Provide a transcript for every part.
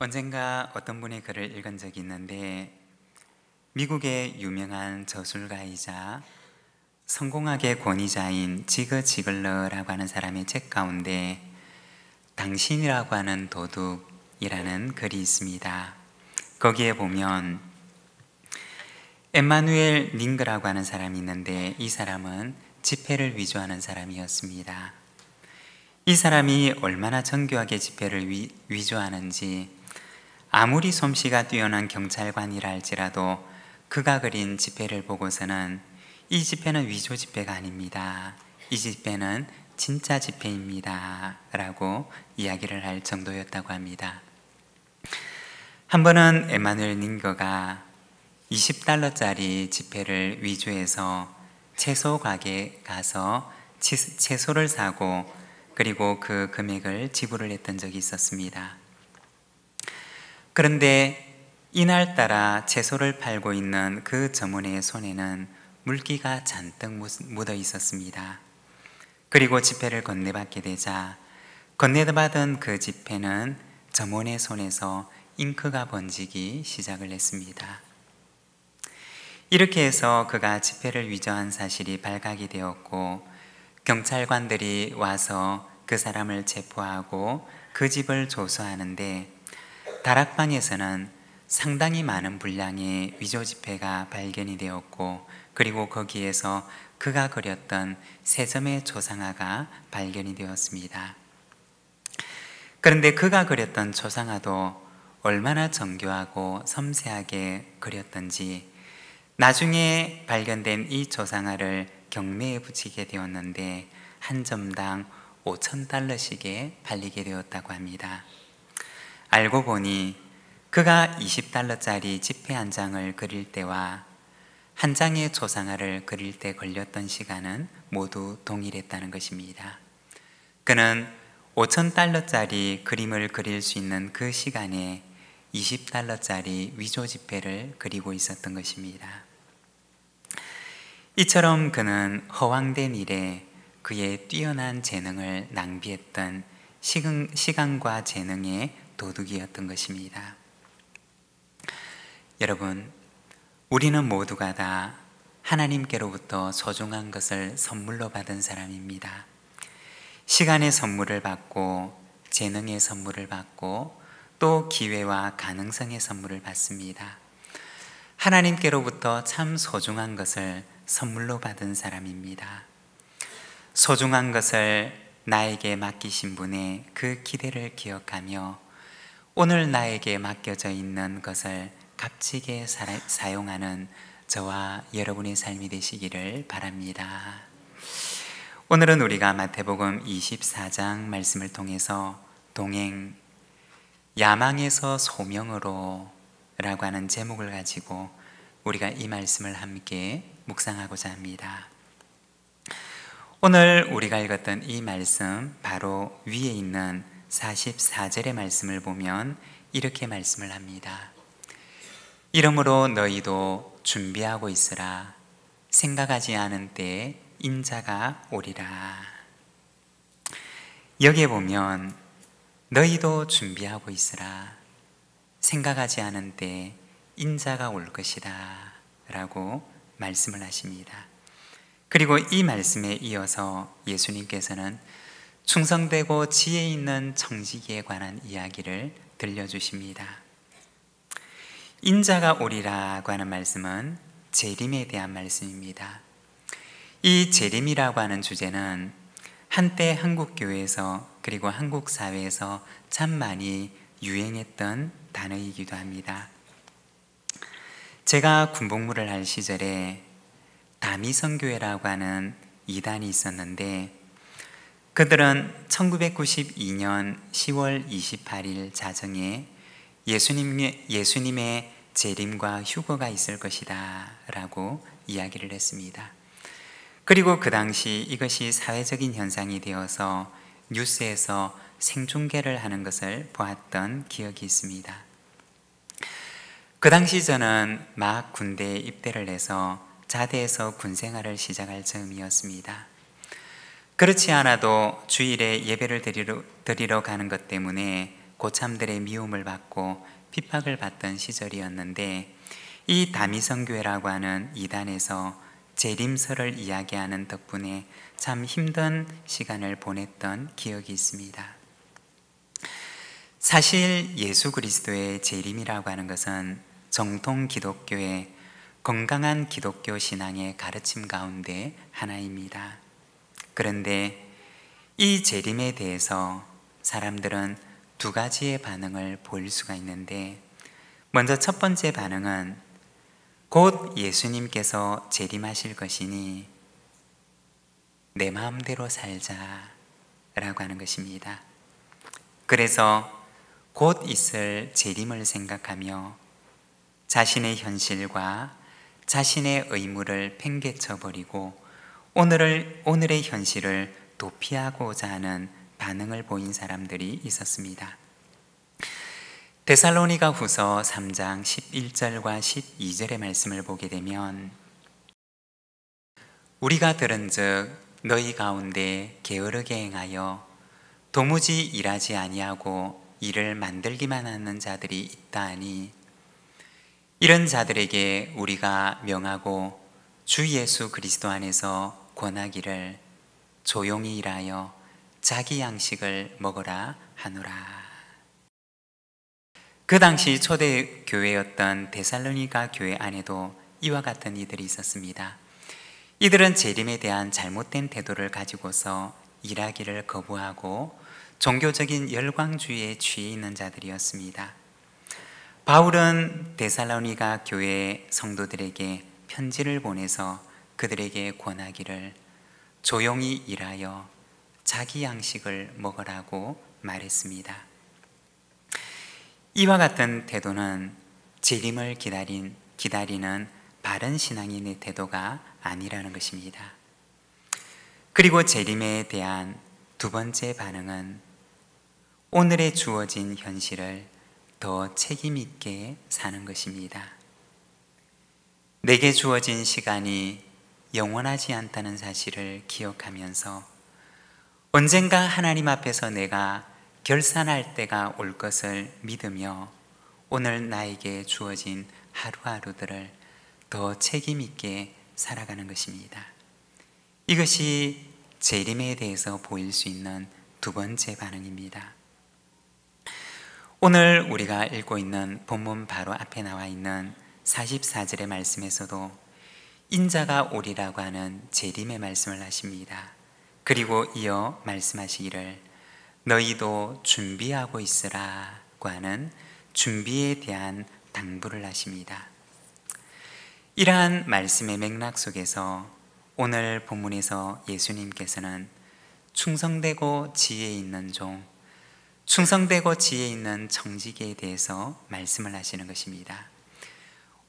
언젠가 어떤 분의 글을 읽은 적이 있는데 미국의 유명한 저술가이자 성공학의 권위자인 지그 지글러라고 하는 사람의 책 가운데 당신이라고 하는 도둑이라는 글이 있습니다. 거기에 보면 엠마누엘 닝그라고 하는 사람이 있는데 이 사람은 지폐를 위조하는 사람이었습니다. 이 사람이 얼마나 정교하게 지폐를 위조하는지 아무리 솜씨가 뛰어난 경찰관이라 할지라도 그가 그린 지폐를 보고서는 이 지폐는 위조 지폐가 아닙니다. 이 지폐는 진짜 지폐입니다. 라고 이야기를 할 정도였다고 합니다. 한 번은 에마누엘 닝거가 20달러짜리 지폐를 위조해서 채소 가게에 가서 채소를 사고 그리고 그 금액을 지불을 했던 적이 있었습니다. 그런데 이날따라 채소를 팔고 있는 그 점원의 손에는 물기가 잔뜩 묻어 있었습니다. 그리고 지폐를 건네받게 되자 건네받은 그 지폐는 점원의 손에서 잉크가 번지기 시작을 했습니다. 이렇게 해서 그가 지폐를 위조한 사실이 발각이 되었고 경찰관들이 와서 그 사람을 체포하고 그 집을 조사하는데 다락방에서는 상당히 많은 분량의 위조 지폐가 발견이 되었고 그리고 거기에서 그가 그렸던 세 점의 초상화가 발견이 되었습니다. 그런데 그가 그렸던 초상화도 얼마나 정교하고 섬세하게 그렸던지 나중에 발견된 이 초상화를 경매에 붙이게 되었는데 한 점당 5,000달러씩에 팔리게 되었다고 합니다. 알고 보니 그가 20달러짜리 지폐 한 장을 그릴 때와 한 장의 초상화를 그릴 때 걸렸던 시간은 모두 동일했다는 것입니다. 그는 5,000달러짜리 그림을 그릴 수 있는 그 시간에 20달러짜리 위조 지폐를 그리고 있었던 것입니다. 이처럼 그는 허황된 일에 그의 뛰어난 재능을 낭비했던 시간과 재능의 도둑이었던 것입니다. 여러분, 우리는 모두가 다 하나님께로부터 소중한 것을 선물로 받은 사람입니다. 시간의 선물을 받고 재능의 선물을 받고 또 기회와 가능성의 선물을 받습니다. 하나님께로부터 참 소중한 것을 선물로 받은 사람입니다. 소중한 것을 나에게 맡기신 분의 그 기대를 기억하며 오늘 나에게 맡겨져 있는 것을 값지게 사용하는 저와 여러분의 삶이 되시기를 바랍니다. 오늘은 우리가 마태복음 24장 말씀을 통해서 동행, 야망에서 소명으로 라고 하는 제목을 가지고 우리가 이 말씀을 함께 묵상하고자 합니다. 오늘 우리가 읽었던 이 말씀 바로 위에 있는 44절의 말씀을 보면 이렇게 말씀을 합니다. 이러므로 너희도 준비하고 있으라. 생각하지 않은 때에 인자가 오리라. 여기에 보면 너희도 준비하고 있으라. 생각하지 않은 때에 인자가 올 것이다 라고 말씀을 하십니다. 그리고 이 말씀에 이어서 예수님께서는 충성되고 지혜 있는 청지기에 관한 이야기를 들려주십니다. 인자가 오리라고 하는 말씀은 재림에 대한 말씀입니다. 이 재림이라고 하는 주제는 한때 한국교회에서 그리고 한국 사회에서 참 많이 유행했던 단어이기도 합니다. 제가 군복무를 할 시절에 다미성교회라고 하는 이단이 있었는데 그들은 1992년 10월 28일 자정에 예수님의 재림과 휴거가 있을 것이다 라고 이야기를 했습니다. 그리고 그 당시 이것이 사회적인 현상이 되어서 뉴스에서 생중계를 하는 것을 보았던 기억이 있습니다. 그 당시 저는 막 군대에 입대를 해서 자대에서 군생활을 시작할 즈음이었습니다. 그렇지 않아도 주일에 예배를 드리러 가는 것 때문에 고참들의 미움을 받고 핍박을 받던 시절이었는데, 이 다미성교회라고 하는 이단에서 재림설을 이야기하는 덕분에 참 힘든 시간을 보냈던 기억이 있습니다. 사실 예수 그리스도의 재림이라고 하는 것은 정통 기독교의 건강한 기독교 신앙의 가르침 가운데 하나입니다. 그런데 이 재림에 대해서 사람들은 두 가지의 반응을 보일 수가 있는데, 먼저 첫 번째 반응은 곧 예수님께서 재림하실 것이니 내 마음대로 살자 라고 하는 것입니다. 그래서 곧 있을 재림을 생각하며 자신의 현실과 자신의 의무를 팽개쳐 버리고 오늘의 현실을 도피하고자 하는 반응을 보인 사람들이 있었습니다. 데살로니가 후서 3장 11절과 12절의 말씀을 보게 되면, 우리가 들은즉 너희 가운데 게으르게 행하여 도무지 일하지 아니하고 일을 만들기만 하는 자들이 있다 하니, 이런 자들에게 우리가 명하고 주 예수 그리스도 안에서 권하기를 조용히 일하여 자기 양식을 먹으라 하노라. 그 당시 초대 교회였던 데살로니가 교회 안에도 이와 같은 이들이 있었습니다. 이들은 재림에 대한 잘못된 태도를 가지고서 일하기를 거부하고 종교적인 열광주의에 취해 있는 자들이었습니다. 바울은 데살로니가 교회 성도들에게 편지를 보내서 그들에게 권하기를 조용히 일하여 자기 양식을 먹으라고 말했습니다. 이와 같은 태도는 재림을 기다리는 바른 신앙인의 태도가 아니라는 것입니다. 그리고 재림에 대한 두 번째 반응은 오늘에 주어진 현실을 더 책임 있게 사는 것입니다. 내게 주어진 시간이 영원하지 않다는 사실을 기억하면서 언젠가 하나님 앞에서 내가 결산할 때가 올 것을 믿으며 오늘 나에게 주어진 하루하루들을 더 책임 있게 살아가는 것입니다. 이것이 재림에 대해서 보일 수 있는 두 번째 반응입니다. 오늘 우리가 읽고 있는 본문 바로 앞에 나와 있는 44절의 말씀에서도 인자가 오리라고 하는 재림의 말씀을 하십니다. 그리고 이어 말씀하시기를 너희도 준비하고 있으라고 하는 준비에 대한 당부를 하십니다. 이러한 말씀의 맥락 속에서 오늘 본문에서 예수님께서는 충성되고 지혜 있는 종, 충성되고 지혜 있는 청지기에 대해서 말씀을 하시는 것입니다.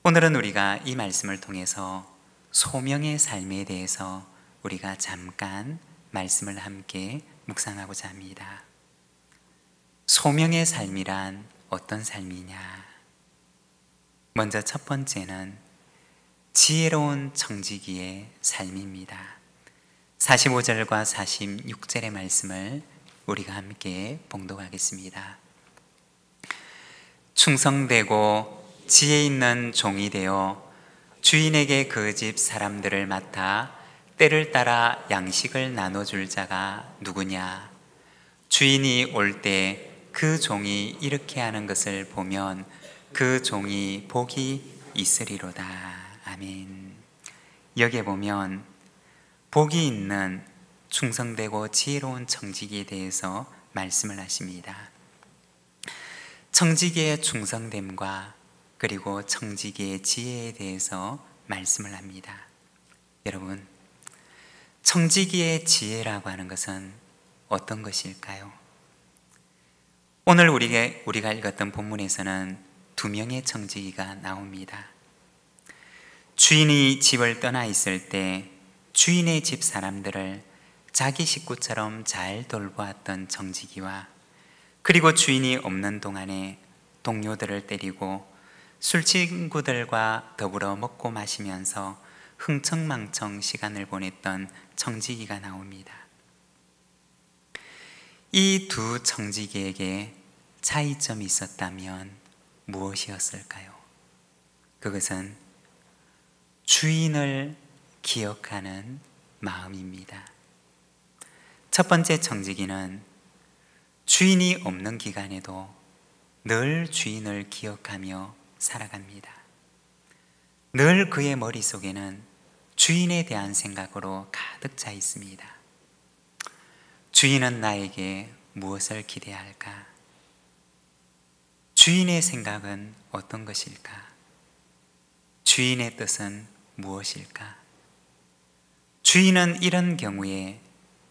오늘은 우리가 이 말씀을 통해서 소명의 삶에 대해서 우리가 잠깐 말씀을 함께 묵상하고자 합니다. 소명의 삶이란 어떤 삶이냐? 먼저 첫 번째는 지혜로운 청지기의 삶입니다. 45절과 46절의 말씀을 우리가 함께 봉독하겠습니다. 충성되고 지혜 있는 종이 되어 주인에게 그 집 사람들을 맡아 때를 따라 양식을 나눠줄 자가 누구냐? 주인이 올 때 그 종이 이렇게 하는 것을 보면 그 종이 복이 있으리로다. 아멘. 여기에 보면 복이 있는 충성되고 지혜로운 청지기에 대해서 말씀을 하십니다. 청지기의 충성됨과 그리고 청지기의 지혜에 대해서 말씀을 합니다. 여러분, 청지기의 지혜라고 하는 것은 어떤 것일까요? 오늘 우리가 읽었던 본문에서는 두 명의 청지기가 나옵니다. 주인이 집을 떠나 있을 때 주인의 집 사람들을 자기 식구처럼 잘 돌보았던 청지기와, 그리고 주인이 없는 동안에 동료들을 때리고 술친구들과 더불어 먹고 마시면서 흥청망청 시간을 보냈던 청지기가 나옵니다. 이 두 청지기에게 차이점이 있었다면 무엇이었을까요? 그것은 주인을 기억하는 마음입니다. 첫 번째 청지기는 주인이 없는 기간에도 늘 주인을 기억하며 살아갑니다. 늘 그의 머릿속에는 주인에 대한 생각으로 가득 차 있습니다. 주인은 나에게 무엇을 기대할까? 주인의 생각은 어떤 것일까? 주인의 뜻은 무엇일까? 주인은 이런 경우에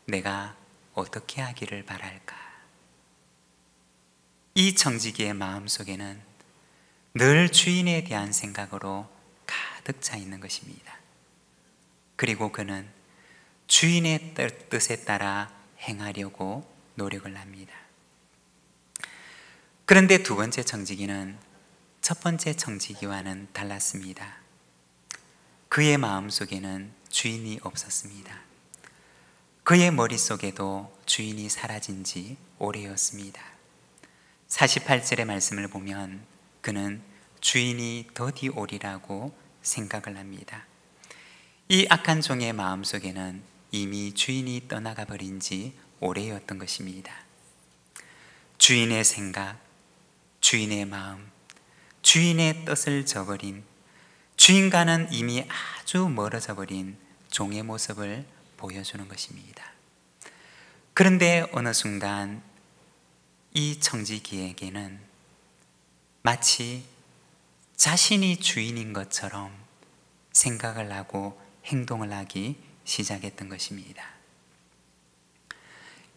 내가 어떻게 하기를 바랄까? 이 청지기의 마음속에는 늘 주인에 대한 생각으로 가득 차 있는 것입니다. 그리고 그는 주인의 뜻에 따라 행하려고 노력을 합니다. 그런데 두 번째 청지기는 첫 번째 청지기와는 달랐습니다. 그의 마음속에는 주인이 없었습니다. 그의 머릿속에도 주인이 사라진 지 오래였습니다. 48절의 말씀을 보면 그는 주인이 더디 오리라고 생각을 합니다. 이 악한 종의 마음속에는 이미 주인이 떠나가 버린 지 오래였던 것입니다. 주인의 생각, 주인의 마음, 주인의 뜻을 저버린, 주인과는 이미 아주 멀어져 버린 종의 모습을 보여주는 것입니다. 그런데 어느 순간 이 청지기에게는 마치 자신이 주인인 것처럼 생각을 하고 행동을 하기 시작했던 것입니다.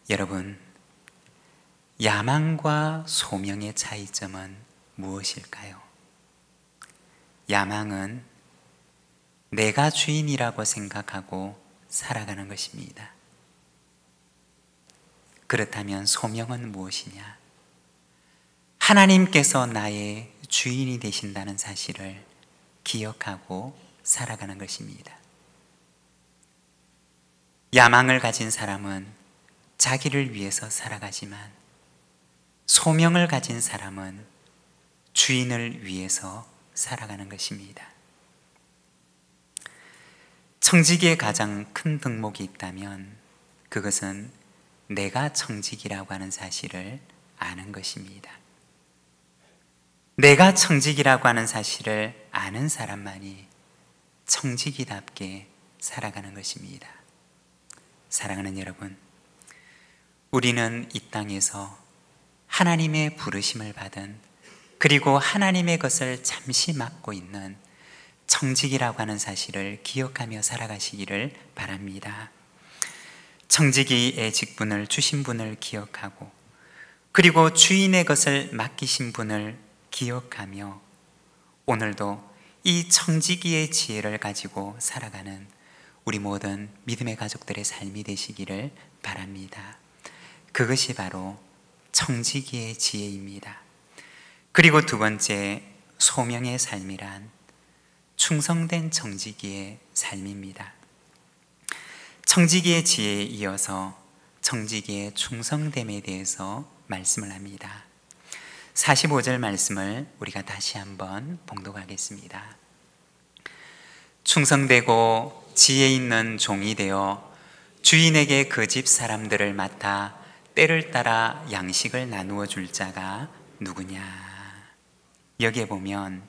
여러분, 야망과 소명의 차이점은 무엇일까요? 야망은 내가 주인이라고 생각하고 살아가는 것입니다. 그렇다면 소명은 무엇이냐? 하나님께서 나의 주인이 되신다는 사실을 기억하고 살아가는 것입니다. 야망을 가진 사람은 자기를 위해서 살아가지만 소명을 가진 사람은 주인을 위해서 살아가는 것입니다. 청지기의 가장 큰 덕목이 있다면 그것은 내가 청지기라고 하는 사실을 아는 것입니다. 내가 청지기라고 하는 사실을 아는 사람만이 청지기답게 살아가는 것입니다. 사랑하는 여러분, 우리는 이 땅에서 하나님의 부르심을 받은, 그리고 하나님의 것을 잠시 맡고 있는 청지기라고 하는 사실을 기억하며 살아가시기를 바랍니다. 청지기의 직분을 주신 분을 기억하고, 그리고 주인의 것을 맡기신 분을 기억하며 오늘도 이 청지기의 지혜를 가지고 살아가는 우리 모든 믿음의 가족들의 삶이 되시기를 바랍니다. 그것이 바로 청지기의 지혜입니다. 그리고 두 번째, 소명의 삶이란 충성된 청지기의 삶입니다. 청지기의 지혜에 이어서 청지기의 충성됨에 대해서 말씀을 합니다. 45절 말씀을 우리가 다시 한번 봉독하겠습니다. 충성되고 지혜 있는 종이 되어 주인에게 그 집 사람들을 맡아 때를 따라 양식을 나누어 줄 자가 누구냐? 여기에 보면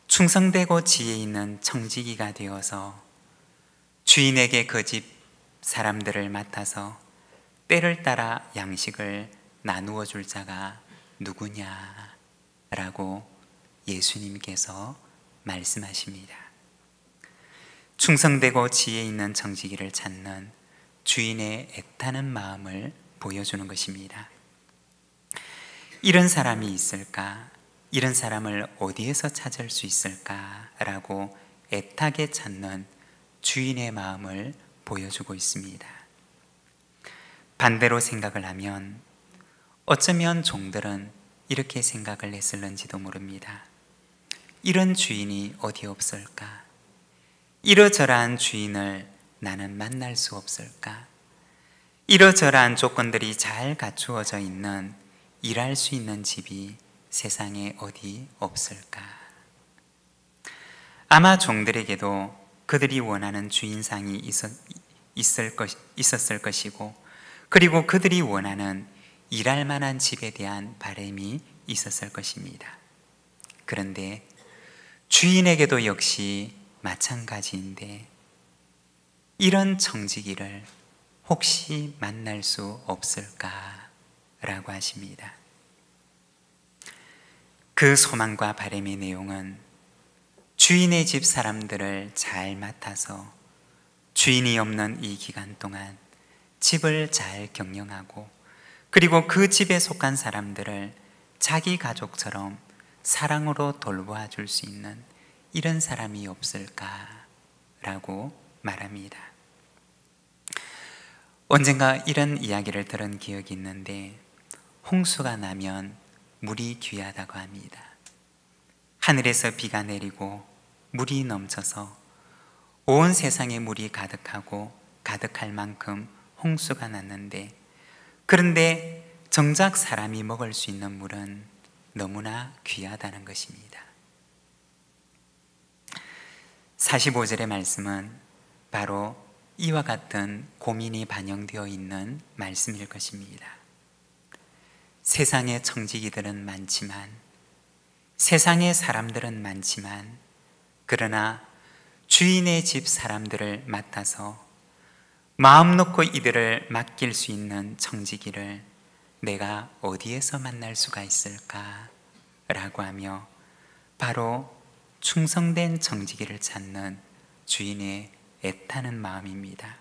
충성되고 지혜 있는 청지기가 되어서 주인에게 그 집 사람들을 맡아서 때를 따라 양식을 나누어 줄 자가 누구냐라고 예수님께서 말씀하십니다. 충성되고 지혜 있는 청지기를 찾는 주인의 애타는 마음을 보여주는 것입니다. 이런 사람이 있을까? 이런 사람을 어디에서 찾을 수 있을까라고 애타게 찾는 주인의 마음을 보여주고 있습니다. 반대로 생각을 하면 어쩌면 종들은 이렇게 생각을 했을는지도 모릅니다. 이런 주인이 어디 없을까? 이러저러한 주인을 나는 만날 수 없을까? 이러저러한 조건들이 잘 갖추어져 있는 일할 수 있는 집이 세상에 어디 없을까? 아마 종들에게도 그들이 원하는 주인상이 있었을 것이고, 그리고 그들이 원하는 일할 만한 집에 대한 바람이 있었을 것입니다. 그런데 주인에게도 역시 마찬가지인데, 이런 청지기를 혹시 만날 수 없을까라고 하십니다. 그 소망과 바람의 내용은 주인의 집 사람들을 잘 맡아서 주인이 없는 이 기간 동안 집을 잘 경영하고, 그리고 그 집에 속한 사람들을 자기 가족처럼 사랑으로 돌보아 줄 수 있는 이런 사람이 없을까라고 말합니다. 언젠가 이런 이야기를 들은 기억이 있는데, 홍수가 나면 물이 귀하다고 합니다. 하늘에서 비가 내리고 물이 넘쳐서 온 세상에 물이 가득할 만큼 홍수가 났는데, 그런데 정작 사람이 먹을 수 있는 물은 너무나 귀하다는 것입니다. 45절의 말씀은 바로 이와 같은 고민이 반영되어 있는 말씀일 것입니다. 세상의 청지기들은 많지만, 세상의 사람들은 많지만, 그러나 주인의 집 사람들을 맡아서 마음 놓고 이들을 맡길 수 있는 청지기를 내가 어디에서 만날 수가 있을까? 라고 하며 바로 충성된 청지기를 찾는 주인의 애타는 마음입니다.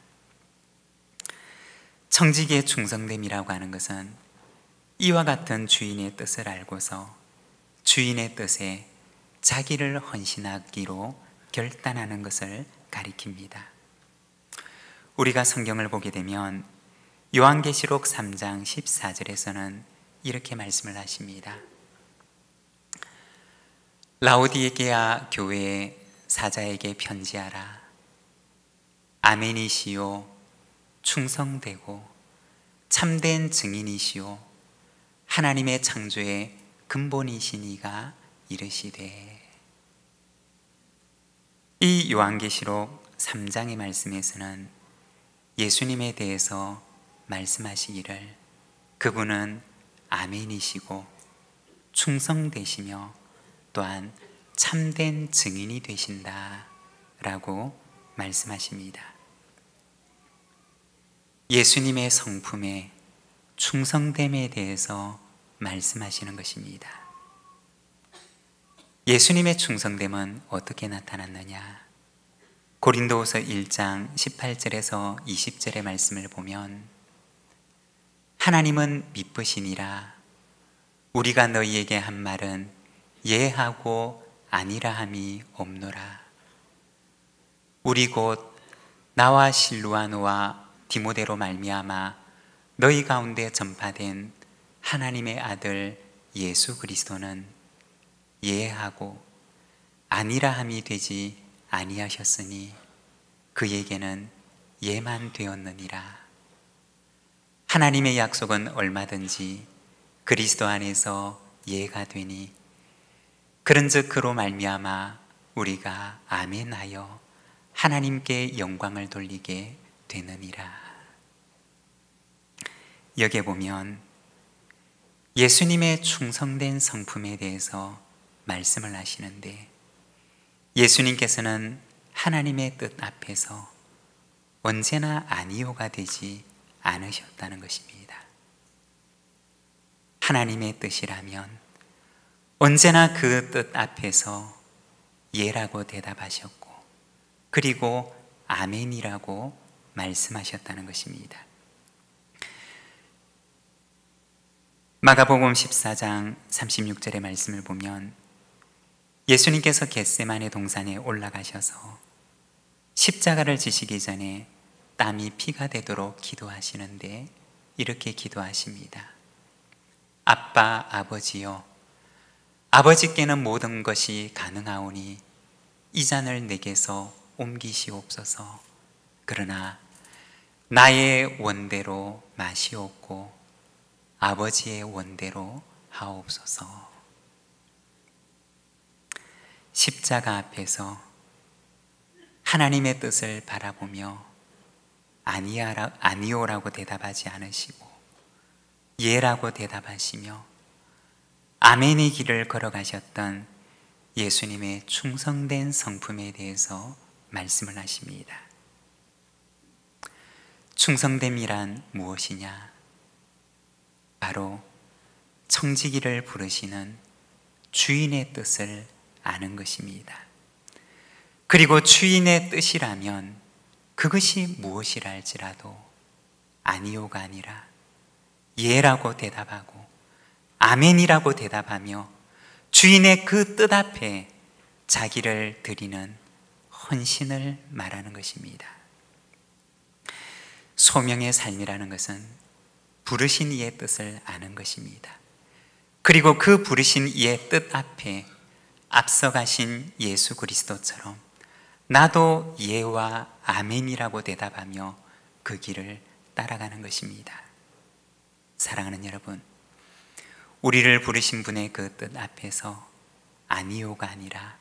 청지기의 충성됨이라고 하는 것은 이와 같은 주인의 뜻을 알고서 주인의 뜻에 자기를 헌신하기로 결단하는 것을 가리킵니다. 우리가 성경을 보게 되면 요한계시록 3장 14절에서는 이렇게 말씀을 하십니다. 라오디게아 교회의 사자에게 편지하라. 아멘이시요 충성되고 참된 증인이시요 하나님의 창조의 근본이시니가 이르시되. 이 요한계시록 3장의 말씀에서는 예수님에 대해서 말씀하시기를 그분은 아멘이시고 충성되시며 또한 참된 증인이 되신다 라고 말씀하십니다. 예수님의 성품에 충성됨에 대해서 말씀하시는 것입니다. 예수님의 충성됨은 어떻게 나타났느냐? 고린도후서 1장 18절에서 20절의 말씀을 보면 하나님은 미쁘시니라. 우리가 너희에게 한 말은 예하고 아니라 함이 없노라. 우리 곧 나와 실루아노와 디모데로 말미암아 너희 가운데 전파된 하나님의 아들 예수 그리스도는 예하고 아니라 함이 되지 아니하셨으니 그에게는 예만 되었느니라. 하나님의 약속은 얼마든지 그리스도 안에서 예가 되니 그런즉 그로 말미암아 우리가 아멘하여 하나님께 영광을 돌리게 되느니라. 여기에 보면 예수님의 충성된 성품에 대해서 말씀을 하시는데, 예수님께서는 하나님의 뜻 앞에서 언제나 아니오가 되지 않으셨다는 것입니다. 하나님의 뜻이라면 언제나 그 뜻 앞에서 예라고 대답하셨고, 그리고 아멘이라고 말씀하셨다는 것입니다. 마가복음 14장 36절의 말씀을 보면 예수님께서 겟세마네 동산에 올라가셔서 십자가를 지시기 전에 땀이 피가 되도록 기도하시는데 이렇게 기도하십니다. 아빠 아버지여, 아버지께는 모든 것이 가능하오니 이 잔을 내게서 옮기시옵소서. 그러나 나의 원대로 마시옵고 아버지의 원대로 하옵소서. 십자가 앞에서 하나님의 뜻을 바라보며 아니오라고 대답하지 않으시고 예라고 대답하시며 아멘의 길을 걸어가셨던 예수님의 충성된 성품에 대해서 말씀을 하십니다. 충성됨이란 무엇이냐? 바로 청지기를 부르시는 주인의 뜻을 아는 것입니다. 그리고 주인의 뜻이라면 그것이 무엇이라 할지라도 아니오가 아니라 예라고 대답하고 아멘이라고 대답하며 주인의 그 뜻 앞에 자기를 드리는 헌신을 말하는 것입니다. 소명의 삶이라는 것은 부르신 이의 뜻을 아는 것입니다. 그리고 그 부르신 이의 뜻 앞에 앞서가신 예수 그리스도처럼 나도 예와 아멘이라고 대답하며 그 길을 따라가는 것입니다. 사랑하는 여러분, 우리를 부르신 분의 그 뜻 앞에서 아니오가 아니라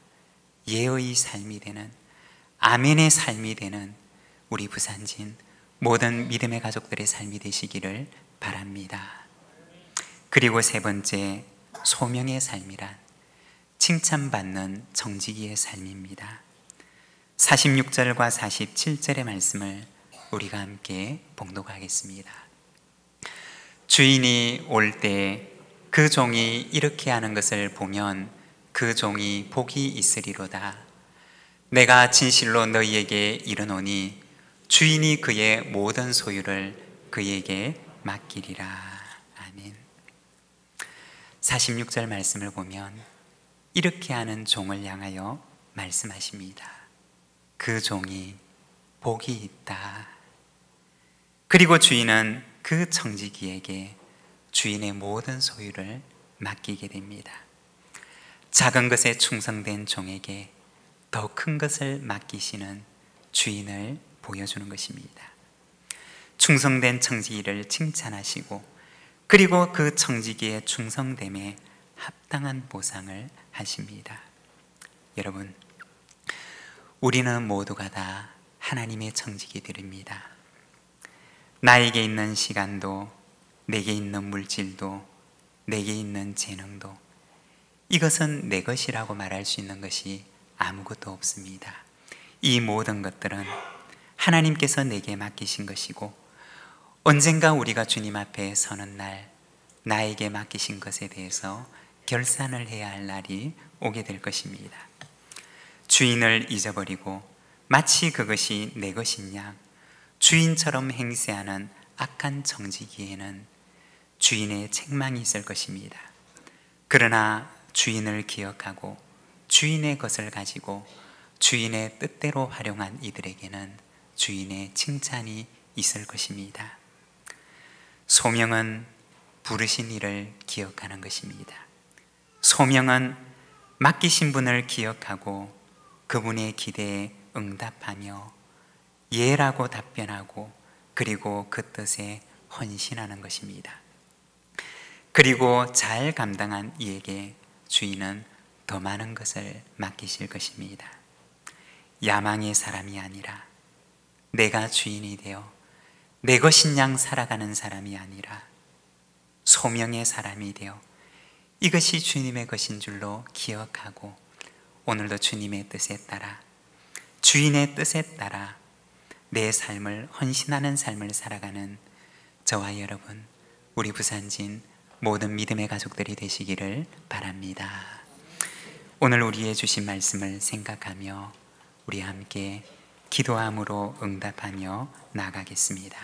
예의 삶이 되는, 아멘의 삶이 되는 우리 부산진 모든 믿음의 가족들의 삶이 되시기를 바랍니다. 그리고 세 번째, 소명의 삶이란 칭찬받는 정직이의 삶입니다. 46절과 47절의 말씀을 우리가 함께 봉독하겠습니다. 주인이 올 때 그 종이 이렇게 하는 것을 보면 그 종이 복이 있으리로다. 내가 진실로 너희에게 이르노니 주인이 그의 모든 소유를 그에게 맡기리라. 아멘. 46절 말씀을 보면 이렇게 하는 종을 향하여 말씀하십니다. 그 종이 복이 있다. 그리고 주인은 그 청지기에게 주인의 모든 소유를 맡기게 됩니다. 작은 것에 충성된 종에게 더 큰 것을 맡기시는 주인을 보여주는 것입니다. 충성된 청지기를 칭찬하시고 그리고 그 청지기의 충성됨에 합당한 보상을 하십니다. 여러분, 우리는 모두가 다 하나님의 청지기들입니다. 나에게 있는 시간도, 내게 있는 물질도, 내게 있는 재능도, 이것은 내 것이라고 말할 수 있는 것이 아무것도 없습니다. 이 모든 것들은 하나님께서 내게 맡기신 것이고 언젠가 우리가 주님 앞에 서는 날 나에게 맡기신 것에 대해서 결산을 해야 할 날이 오게 될 것입니다. 주인을 잊어버리고 마치 그것이 내 것인 양 주인처럼 행세하는 악한 청지기에는 주인의 책망이 있을 것입니다. 그러나 주인을 기억하고 주인의 것을 가지고 주인의 뜻대로 활용한 이들에게는 주인의 칭찬이 있을 것입니다. 소명은 부르신 이를 기억하는 것입니다. 소명은 맡기신 분을 기억하고 그분의 기대에 응답하며 예라고 답변하고 그리고 그 뜻에 헌신하는 것입니다. 그리고 잘 감당한 이에게 주인은 더 많은 것을 맡기실 것입니다. 야망의 사람이 아니라 내가 주인이 되어 내 것인 양 살아가는 사람이 아니라 소명의 사람이 되어 이것이 주님의 것인 줄로 기억하고 오늘도 주님의 뜻에 따라 주인의 뜻에 따라 내 삶을 헌신하는 삶을 살아가는 저와 여러분, 우리 부산진 모든 믿음의 가족들이 되시기를 바랍니다. 오늘 우리의 주신 말씀을 생각하며 우리 함께 기도함으로 응답하며 나아가겠습니다.